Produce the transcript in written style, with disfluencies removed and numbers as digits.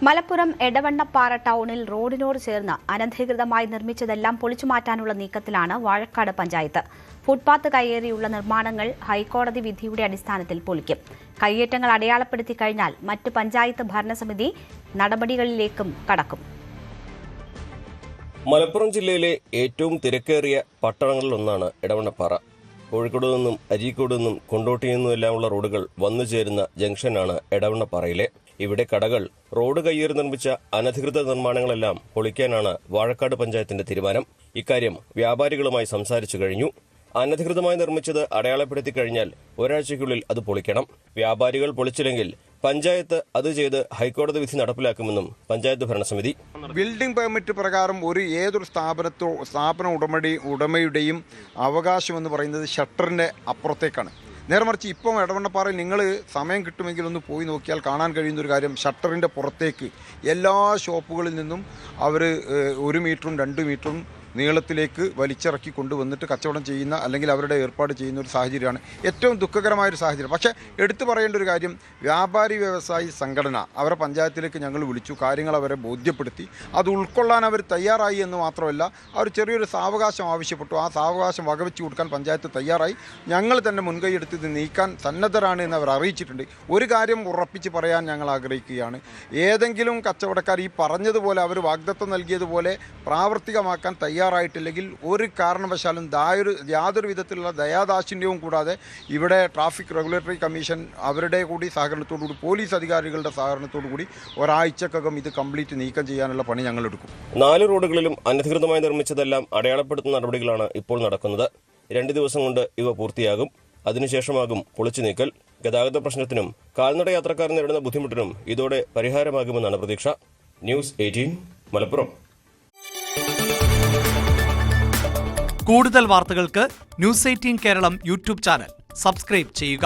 മലപ്പുറം എടവണ്ണപ്പാറ ടൗണിൽ റോഡിനോട് ചേർന്ന് അനധികൃതമായി നിർമ്മിച്ചതെല്ലാം പൊളിച്ചുമാറ്റാനുള്ള നീക്കത്തിലാണ് വാഴക്കാട് പഞ്ചായത്ത്. ഫുട്പാത്ത് കയ്യേറിയുള്ള നിർമ്മാണങ്ങൾ ഹൈക്കോടതി വിധിയുടെ അടിസ്ഥാനത്തിൽ പൊളിക്കും. കയ്യേറ്റങ്ങൾ അടയാളപ്പെടുത്തി കഴിഞ്ഞാൽ മറ്റ് പഞ്ചായത്ത് ഭരണസമിതി നടപടികളിലേക്കും കടക്കും. മലപ്പുറം ജില്ലയിലെ ഏറ്റവും തിരക്കേറിയ പട്ടണങ്ങളിലൊന്നാണ് എടവണ്ണപ്പാറ. കോഴിക്കോട് നിന്നും അരീക്കോട് നിന്നും കൊണ്ടോട്ടിയിൽ നിന്നുമെല്ലാമുള്ള റോഡുകൾ വന്നു ചേരുന്ന ജംഗ്ഷനാണ് എടവണ്ണപ്പാറയിലെ. ഇവിടെ കടകൾ റോഡ് കയ്യേറി നിർമ്മിച്ച അനധികൃത നിർമ്മാണങ്ങളെല്ലാം പൊളിക്കാനാണ് വാഴക്കാട് പഞ്ചായത്തിന്റെ തീരുമാനം. ഇക്കാര്യം വ്യാപാരികളുമായി സംസാരിച്ചു കഴിഞ്ഞു. അനധികൃതമായി നിർമ്മിച്ചത് അടയാളപ്പെടുത്തി കഴിഞ്ഞാൽ ഒരാഴ്ചയ്ക്കുള്ളിൽ അത് പൊളിക്കണം. വ്യാപാരികൾ പൊളിച്ചില്ലെങ്കിൽ പഞ്ചായത്ത് അത് ചെയ്ത് ഹൈക്കോടതി വിധി നടപ്പിലാക്കുമെന്നും പഞ്ചായത്ത് ഭരണസമിതി. ബിൽഡിംഗ് പെർമിറ്റ് പ്രകാരം ഏതൊരു സ്ഥാപന ഉടമയുടെയും അവകാശം എന്ന് പറയുന്നത് ഷട്ടറിന്റെ അപ്പുറത്തേക്കാണ്. നേർമറിച്ച് ഇപ്പം എടവണ്ണപ്പാറയിൽ നിങ്ങൾ സമയം കിട്ടുമെങ്കിൽ ഒന്ന് പോയി നോക്കിയാൽ കാണാൻ കഴിയുന്ന ഒരു കാര്യം, ഷട്ടറിൻ്റെ പുറത്തേക്ക് എല്ലാ ഷോപ്പുകളിൽ നിന്നും അവർ 1 മീറ്ററും 2 മീറ്ററും നീളത്തിലേക്ക് വലിച്ചിറക്കി കൊണ്ടുവന്നിട്ട് കച്ചവടം ചെയ്യുന്ന അല്ലെങ്കിൽ അവരുടെ ഏർപ്പാട് ചെയ്യുന്ന ഒരു സാഹചര്യമാണ്. ഏറ്റവും ദുഃഖകരമായൊരു സാഹചര്യം. പക്ഷേ എടുത്തു പറയേണ്ട ഒരു കാര്യം, വ്യാപാരി വ്യവസായി സംഘടന അവരെ പഞ്ചായത്തിലേക്ക് ഞങ്ങൾ വിളിച്ചു, കാര്യങ്ങൾ അവരെ ബോധ്യപ്പെടുത്തി. അത് ഉൾക്കൊള്ളാൻ അവർ തയ്യാറായി എന്ന് മാത്രമല്ല, അവർ ചെറിയൊരു സാവകാശം ആവശ്യപ്പെട്ടു. ആ സാവകാശം വകവെച്ച് കൊടുക്കാൻ പഞ്ചായത്ത് തയ്യാറായി. ഞങ്ങൾ തന്നെ മുൻകൈയെടുത്ത് ഇത് നീക്കാൻ സന്നദ്ധരാണ് എന്ന് അവർ അറിയിച്ചിട്ടുണ്ട്. ഒരു കാര്യം ഉറപ്പിച്ച് പറയാൻ ഞങ്ങൾ ആഗ്രഹിക്കുകയാണ്, ഏതെങ്കിലും കച്ചവടക്കാർ ഈ പറഞ്ഞതുപോലെ അവർ വാഗ്ദത്തം നൽകിയതുപോലെ പ്രാവർത്തികമാക്കാൻ തയ്യാറായിട്ടില്ലെങ്കിൽ ഒരു കാരണവശാലും യാതൊരു വിധത്തിലുള്ള ദയാദാക്ഷിണ്യവും കൂടാതെ ഇവിടെ ട്രാഫിക് റെഗുലേറ്ററി കമ്മീഷൻ അവരുടെ കൂടി സഹകരണത്തോടുകൂടി, പോലീസ് അധികാരികളുടെ സഹകരണത്തോടുകൂടി ഒരാഴ്ചക്കകം ഇത് കംപ്ലീറ്റ് നീക്കം ചെയ്യാനുള്ള പണി ഞങ്ങൾ എടുക്കും. 4 റോഡുകളിലും അനധികൃതമായി നിർമ്മിച്ചതെല്ലാം അടയാളപ്പെടുത്തുന്ന നടപടികളാണ് ഇപ്പോൾ നടക്കുന്നത്. 2 ദിവസം കൊണ്ട് ഇവ പൂർത്തിയാകും. അതിനുശേഷമാകും പൊളിച്ചു നീക്കൽ. ഗതാഗത പ്രശ്നത്തിനും കാൽനട യാത്രക്കാർ നേരിടുന്ന ബുദ്ധിമുട്ടിനും ഇതോടെ പരിഹാരമാകുമെന്നാണ് പ്രതീക്ഷ. ന്യൂസ് 18 മലപ്പുറം. കൂടുതൽ വാർത്തകൾക്ക് news 18 Keralam YouTube channel subscribe ചെയ്യുക.